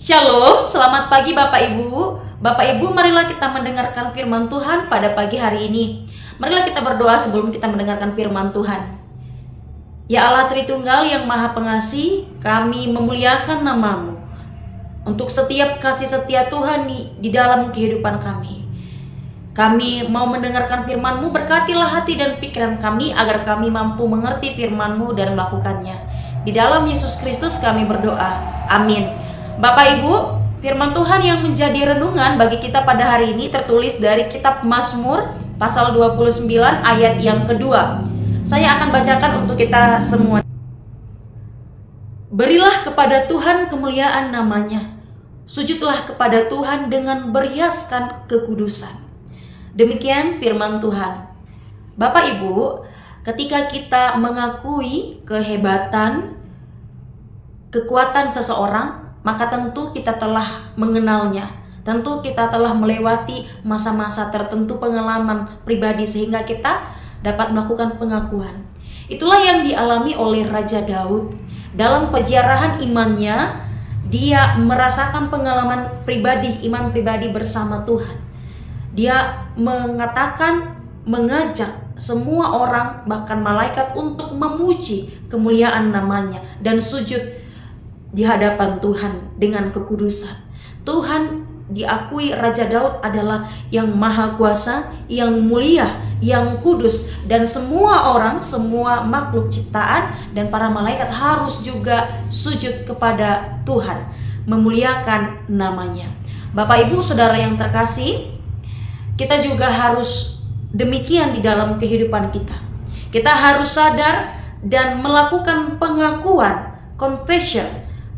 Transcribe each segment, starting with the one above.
Shalom, selamat pagi Bapak Ibu. Bapak Ibu, marilah kita mendengarkan firman Tuhan pada pagi hari ini. Marilah kita berdoa sebelum kita mendengarkan firman Tuhan. Ya Allah Tritunggal yang Maha Pengasih, kami memuliakan nama-Mu untuk setiap kasih setia Tuhan di dalam kehidupan kami. Kami mau mendengarkan firman-Mu, berkatilah hati dan pikiran kami agar kami mampu mengerti firman-Mu dan melakukannya. Di dalam Yesus Kristus kami berdoa. Amin. Bapak Ibu, firman Tuhan yang menjadi renungan bagi kita pada hari ini tertulis dari kitab Mazmur pasal 29 ayat yang kedua. Saya akan bacakan untuk kita semua. Berilah kepada Tuhan kemuliaan namanya. Sujudlah kepada Tuhan dengan berhiaskan kekudusan. Demikian firman Tuhan. Bapak Ibu, ketika kita mengakui kehebatan, kekuatan seseorang, maka tentu kita telah mengenalnya. Tentu kita telah melewati masa-masa tertentu pengalaman pribadi sehingga kita dapat melakukan pengakuan. Itulah yang dialami oleh Raja Daud. Dalam peziarahan imannya, dia merasakan pengalaman pribadi, iman pribadi bersama Tuhan. Dia mengajak semua orang, bahkan malaikat, untuk memuji kemuliaan namanya dan sujud di hadapan Tuhan dengan kekudusan. Tuhan diakui Raja Daud adalah yang maha kuasa, yang mulia, yang kudus, dan semua orang, semua makhluk ciptaan dan para malaikat harus juga sujud kepada Tuhan, memuliakan namanya. Bapak Ibu Saudara yang terkasih, kita juga harus demikian di dalam kehidupan kita. Kita harus sadar dan melakukan pengakuan, confession,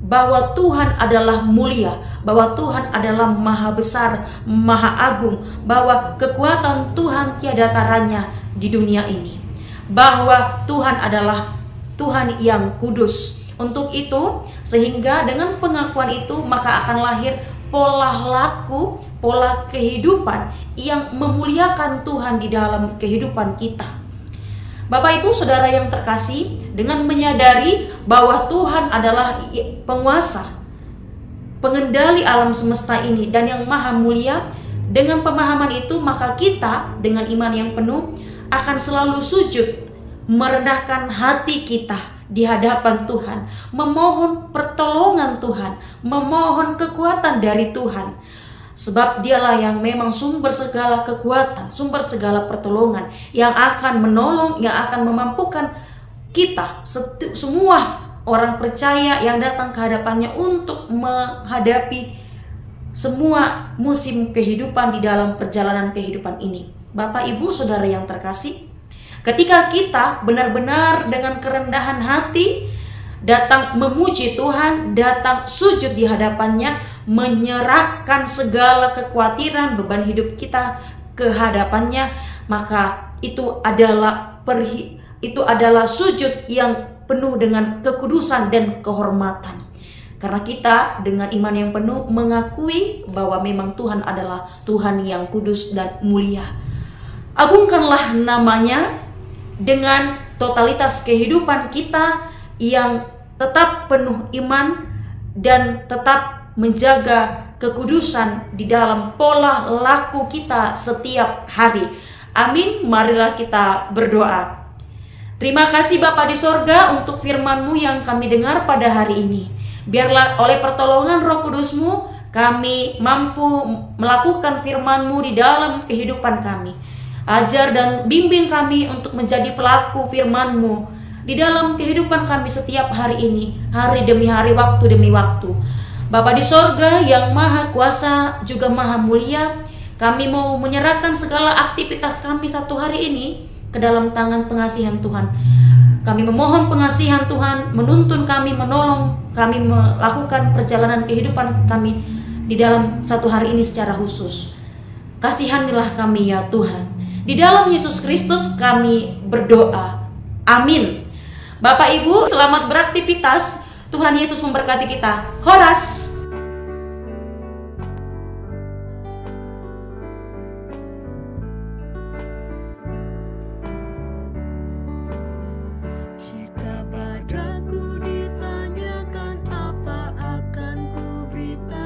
bahwa Tuhan adalah mulia, bahwa Tuhan adalah maha besar, maha agung, bahwa kekuatan Tuhan tiada taranya di dunia ini, bahwa Tuhan adalah Tuhan yang kudus. Untuk itu, sehingga dengan pengakuan itu maka akan lahir pola laku, pola kehidupan yang memuliakan Tuhan di dalam kehidupan kita. Bapak Ibu Saudara yang terkasih, dengan menyadari bahwa Tuhan adalah penguasa, pengendali alam semesta ini dan yang maha mulia, dengan pemahaman itu maka kita dengan iman yang penuh akan selalu sujud, merendahkan hati kita di hadapan Tuhan, memohon pertolongan Tuhan, memohon kekuatan dari Tuhan. Sebab dialah yang memang sumber segala kekuatan, sumber segala pertolongan, yang akan menolong, yang akan memampukan kita, semua orang percaya yang datang ke hadapannya untuk menghadapi semua musim kehidupan di dalam perjalanan kehidupan ini. Bapak Ibu Saudara yang terkasih, ketika kita benar-benar dengan kerendahan hati datang memuji Tuhan, datang sujud di hadapannya, menyerahkan segala kekhawatiran, beban hidup kita ke hadapannya, maka itu adalah sujud yang penuh dengan kekudusan dan kehormatan. Karena kita dengan iman yang penuh mengakui bahwa memang Tuhan adalah Tuhan yang kudus dan mulia. Agungkanlah namanya dengan totalitas kehidupan kita yang tetap penuh iman dan tetap menjaga kekudusan di dalam pola laku kita setiap hari. Amin. Marilah kita berdoa. Terima kasih Bapa di sorga untuk firman-Mu yang kami dengar pada hari ini. Biarlah oleh pertolongan Roh Kudus-Mu kami mampu melakukan firman-Mu di dalam kehidupan kami. Ajar dan bimbing kami untuk menjadi pelaku firman-Mu di dalam kehidupan kami setiap hari ini, hari demi hari, waktu demi waktu. Bapa di sorga yang maha kuasa juga maha mulia, kami mau menyerahkan segala aktivitas kami satu hari ini ke dalam tangan pengasihan Tuhan. Kami memohon pengasihan Tuhan, menuntun kami, menolong kami melakukan perjalanan kehidupan kami di dalam satu hari ini secara khusus. Kasihanilah kami ya Tuhan. Di dalam Yesus Kristus kami berdoa. Amin. Bapak Ibu, selamat beraktivitas. Tuhan Yesus memberkati kita. Horas. Jika padaku ditanyakan apa akan ku beritahu,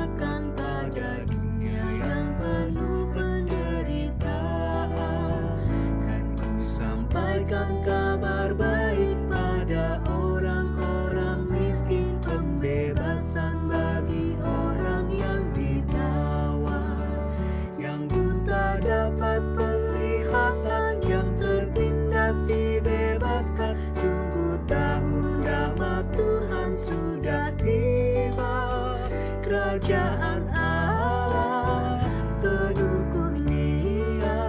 sampaikan kabar baik pada orang-orang miskin, pembebasan bagi orang yang ditawan, yang buta dapat penglihatan, yang tertindas dibebaskan. Sungguh tahun rahmat Tuhan sudah tiba, kerajaan Allah penuh kurnia,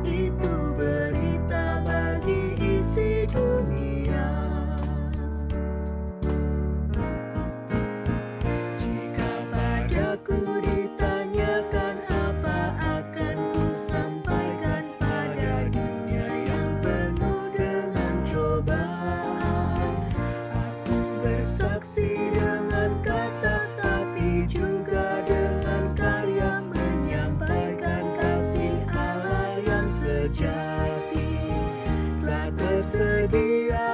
itu berita bagi isi dunia. Jika padaku ditanyakan apa akan ku sampaikan pada dunia yang penuh dengan cobaan, aku bersaksi dengan kata, tapi juga dengan karya, menyampaikan kasih Allah yang sejati. Telah tersedia